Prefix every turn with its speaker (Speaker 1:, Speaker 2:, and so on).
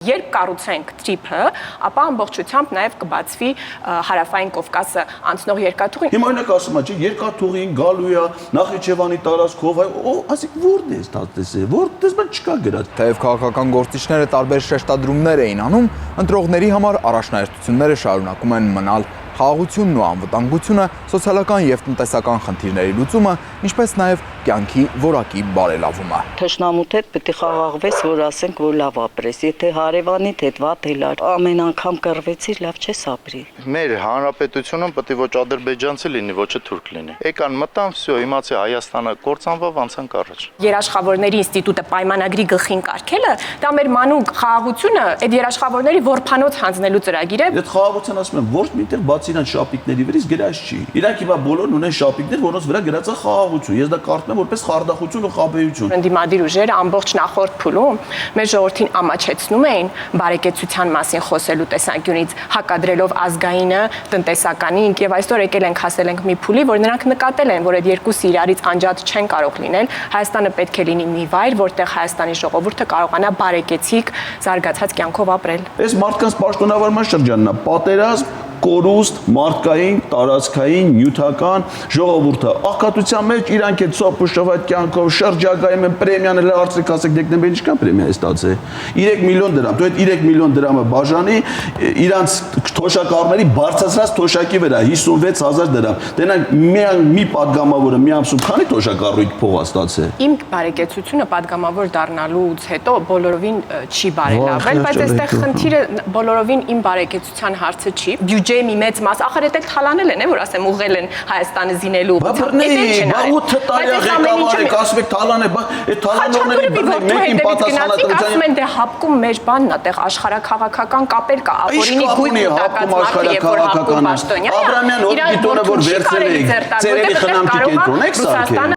Speaker 1: Երբ կառուցենք TRIP-ը, ապա ամբողջությամբ նաև կբացվի հարավային Կովկասը անցնող երկաթուղին։
Speaker 2: Հիմա օրինակ ասում եմ, չէ, երկաթուղին գալու է Նախիջևանի տարածքով, ասիկ որն է ստացել, որտես բան չկա գրած։
Speaker 3: Թեև քաղաքական գործիչները տարբեր շեշտադրումներ էին անում, ընտրողների համար առաջնահերթությունները շարունակում են մնալ խաղաղությունն ու անվտանգությունը, սոցիալական եւ տնտեսական խնդիրների լուծումը, ինչպես նաեւ կյանքի որակի բարելավումը։
Speaker 4: Թշնամուդ հետ պետք է խաղաղվես, որ ասենք, որ լավ ապրես։ Եթե հարևանիդ հետ վատ ելար, ամեն անգամ կռվեցիր, լավ չես ապրի։
Speaker 5: Մեր հանրապետությունը պետք է ոչ ադրբեջանցի լինի, ոչ թուրք լինի։ Եկան մտան, всё, իմացի Հայաստանը կործանվավ, անցանք առաջ։
Speaker 1: Երաշխավորների ինստիտուտը պայմանագրի գլխին կարգելը, դա մեր մանուկ խաղաղությունը, այդ երաշխավորների որփանոց հանձնելու ծրագիր է։
Speaker 2: Այդ խաղաղության ասում եմ, ոչ միտեղ բացի իրան շապիկների վրից գրած չի։ Իրանք հիմա բոլորն ունեն շապիկներ, որոնց վրա գրած է խաղաղություն։ Ես դա կարդում եմ որպես խարդախություն ու խաբեություն։
Speaker 1: Ընդդիմադիր ուժերը ամբողջ նախորդ փուլում մեր ժողովրդին ամաչեցնում էին բարեկեցության մասին խոսելու տեսանկյունից, հակադրելով ազգայինը տնտեսականին, եւ այսօր եկել ենք հասել ենք մի փուլի, որ նրանք նկատել են, որ այդ երկուսը իրարից անջատ չեն կարող լինել։ Հայաստանը պետք է լինի մի վայր, որտեղ Հայաստանի ժողովուրդը կարողանա բարեկեցիկ զարգացած կյանքով ապրել։
Speaker 2: Այս մարդկանց պաշտոնավարման շրջանն է, պատերազմ, կորուստ, մարդկային, տարածքային, նյութական ժողովուրդը աղքատության մեջ իրանք այդ սոփուշovat կյանքով շրջագայում են պրեմիաները արծիք ասեք դեկտեմբերին ինչքան պրեմիա է ստացել 3 միլիոն դրամ դու այդ 3 միլիոն դրամը բաժանի իրանց թոշակառների բարձրացած թոշակի վրա 56000 դրամ դրանք մի падգամավորը մի ամսում քանի թոշակառույք փող է ստացել
Speaker 1: Իմ բարեկեցությունը падգամավոր դառնալուց հետո բոլորովին չի բարելավել բայց այստեղ խնդիրը բոլորովին իմ բարեկեցության հարցը չի բյուջեի մի մեծ մաս, ախր այդ թալանել են, որ ասեմ ուղղել են Հայաստանը զինելու
Speaker 2: ուղղությամբ։ Բա 8 տարի ղեկավար եք, ասում եք թալան է, բա այդ թալանողների բռնեք մեկին պատասխանատվության։
Speaker 1: Ասում են դե հապկում մեր բանն է, այդտեղ աշխարհակաղակական կապեր կա, ապօրինի գույք տակած մարդը, երբ որ հապկում պաշտոնյա։
Speaker 2: Աբրամյան օդիտորը որ վերցրել եք, ծերերի խնամքի կենտրոն եք սարքել։